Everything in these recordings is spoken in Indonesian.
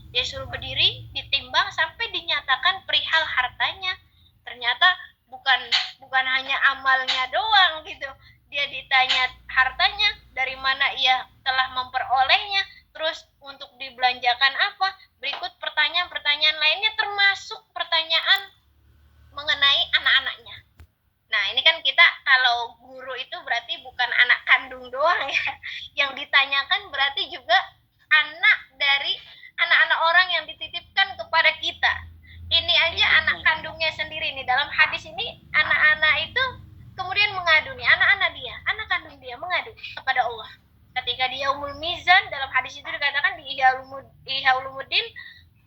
Dia suruh berdiri, ditimbang sampai dinyatakan perihal hartanya. Ternyata bukan bukan hanya amalnya doang gitu. Dia ditanya hartanya, dari mana ia telah memperolehnya, terus untuk dibelanjakan apa. Berikut pertanyaan-pertanyaan lainnya, termasuk pertanyaan mengenai anak-anaknya. Nah, ini kan kita kalau guru itu berarti bukan anak kandung doang ya. Yang ditanyakan berarti juga anak dari anak-anak orang yang dititipkan kepada kita. Ini aja anak kandungnya sendiri nih. Dalam hadis ini anak-anak itu kemudian mengadu nih, anak-anak dia, anak kandung dia mengadu kepada Allah. Ketika di Yaumul Mizan, dalam hadis itu dikatakan di Ihya Ulumuddin,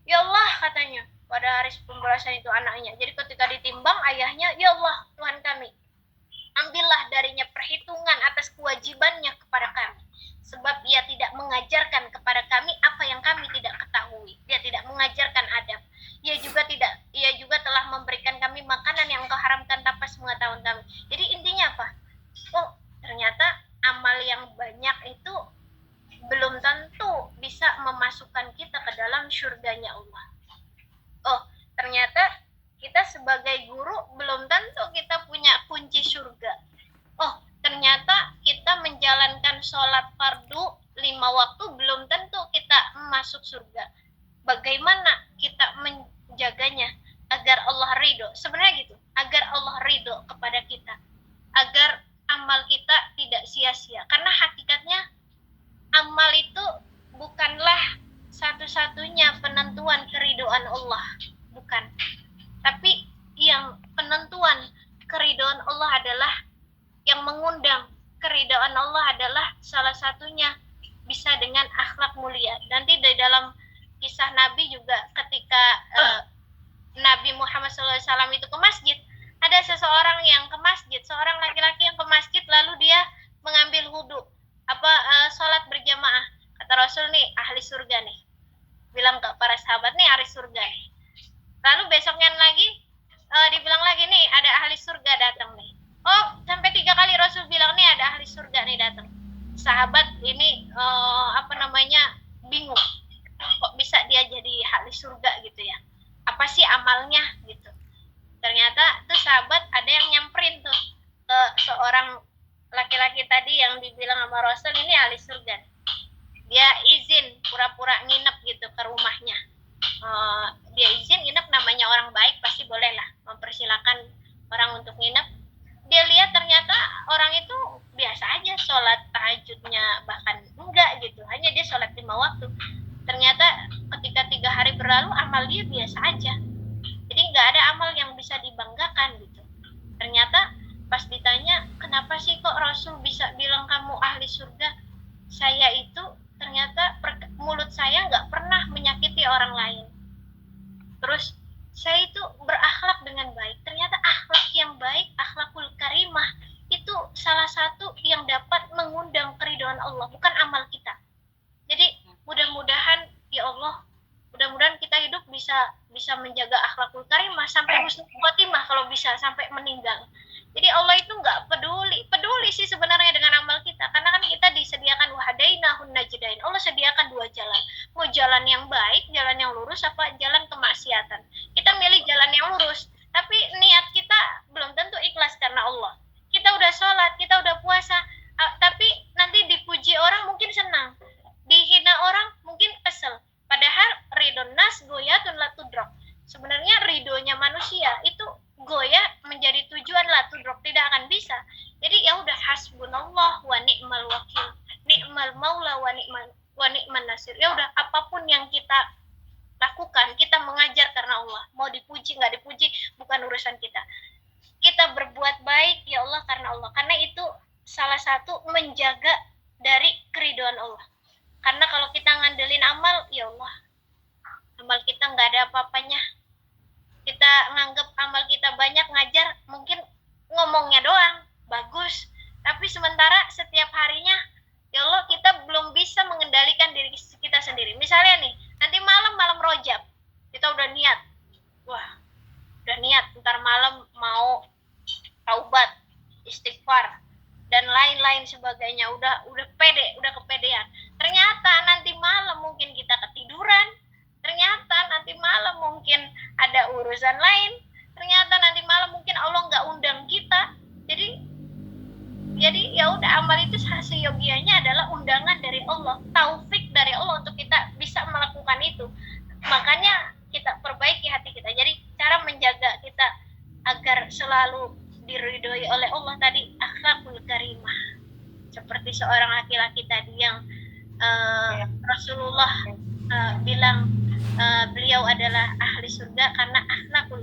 ya Allah katanya, pada hari pembalasan itu anaknya. Jadi ketika ditimbang ayahnya, ya Allah Tuhan kami, ambillah darinya perhitungan atas kewajibannya kepada kami. Sebab ia tidak mengajarkan kepada kami apa yang kami tidak ketahui. Dia tidak mengajarkan adab. Ia juga telah memberikan kami makanan yang engkau haramkan tanpa sepengetahuan kami. Jadi intinya apa? Oh, ternyata amal yang banyak itu belum tentu bisa memasukkan kita ke dalam surganya Allah. Oh, ternyata kita sebagai guru belum tentu kita punya kunci surga. Oh, ternyata kita menjalankan sholat fardu 5 waktu belum tentu kita masuk surga. Bagaimana kita menjaganya agar Allah ridho? Sebenarnya gitu, agar Allah ridho kepada kita, agar amal kita tidak sia-sia. Karena hakikatnya amal itu bukanlah satu-satunya penentuan keridhaan Allah, bukan. Tapi yang penentuan keridhaan Allah adalah, yang mengundang keridhaan Allah adalah salah satunya bisa dengan akhlak mulia. Nanti di dalam kisah Nabi juga ketika Nabi Muhammad SAW itu ke masjid, ada seseorang yang ke masjid, seorang laki-laki yang ke masjid, lalu dia mengambil wudhu, sholat berjamaah. Kata Rasul nih, ahli surga nih, bilang ke para sahabat nih, ahli surga nih. Lalu besoknya lagi dibilang lagi nih, ada ahli surga datang nih. Oh, sampai 3 kali Rasul bilang nih ada ahli surga nih datang. Sahabat ini bingung, kok bisa dia jadi ahli surga gitu ya, apa sih amalnya gitu. Ternyata tuh sahabat ada yang nyamperin tuh ke seorang laki-laki tadi yang dibilang sama Rasul ini ahli surga. Dia izin pura-pura nginep gitu ke rumahnya. Dia izin nginep, namanya orang baik pasti boleh lah mempersilahkan orang untuk nginep. Dia lihat ternyata orang itu biasa aja, sholat tahajudnya bahkan enggak gitu, hanya dia sholat 5 waktu. Ternyata ketika 3 hari berlalu amal dia biasa aja, jadi nggak ada amal yang bisa dibanggakan gitu. Ternyata pas ditanya, kenapa sih kok Rasul bisa bilang kamu ahli surga? Saya itu ternyata mulut saya nggak pernah menyakiti orang lain. Terus saya itu berakhlak dengan baik. Ternyata akhlak yang baik, akhlakul karimah, itu salah satu yang dapat mengundang keridhaan Allah, bukan amal kita. Jadi mudah-mudahan ya Allah, mudah-mudahan kita hidup bisa menjaga akhlakul karimah sampai husnul khotimah, kalau bisa sampai meninggal. Jadi Allah itu nggak peduli sih sebenarnya dengan amal kita, karena kan kita disediakan wahadainahun najdain. Allah sediakan 2 jalan, mau jalan yang baik, jalan yang lurus, apa jalan kemaksiatan. Kita milih jalan yang lurus, tapi niat kita belum tentu ikhlas karena Allah. Kita udah sholat, kita udah puasa, tapi nanti dipuji orang mungkin senang, dihina orang mungkin kesel. Padahal ridon nas goyatun la tudrok. Sebenarnya ridhonya manusia itu goya menjadi tujuan la tudrok, tidak akan bisa. Jadi ya udah, hasbunallah wa ni'mal wakil, ni'mal maula wa ni'man nasir. Ya udah, apapun yang kita lakukan, kita mengajar karena Allah. Mau dipuji nggak dipuji bukan urusan kita. Kita berbuat baik ya Allah karena Allah, karena itu salah satu menjaga dari keridhaan Allah. Karena kalau kita ngandelin amal, ya Allah, amal kita nggak ada apa-apanya. Kita nganggep amal kita banyak, ngajar mungkin ngomongnya doang bagus, tapi sementara setiap harinya ya Allah kita belum bisa mengendalikan diri kita sendiri. Misalnya nih, nanti malam rojab, kita udah niat, wah udah niat ntar malam mau taubat, istighfar dan lain-lain sebagainya, udah pede, udah kepedean. Ternyata nanti malam mungkin kita ketiduran, ternyata urusan lain. Ternyata nanti malam mungkin Allah nggak undang kita. Jadi ya udah, amal itu seyogianya adalah undangan dari Allah, taufik dari Allah untuk kita bisa melakukan itu. Makanya kita perbaiki hati kita. Jadi cara menjaga kita agar selalu diridhoi oleh Allah tadi, akhlakul karimah. Seperti seorang laki-laki tadi yang Rasulullah bilang beliau adalah ahli surga karena akhlakul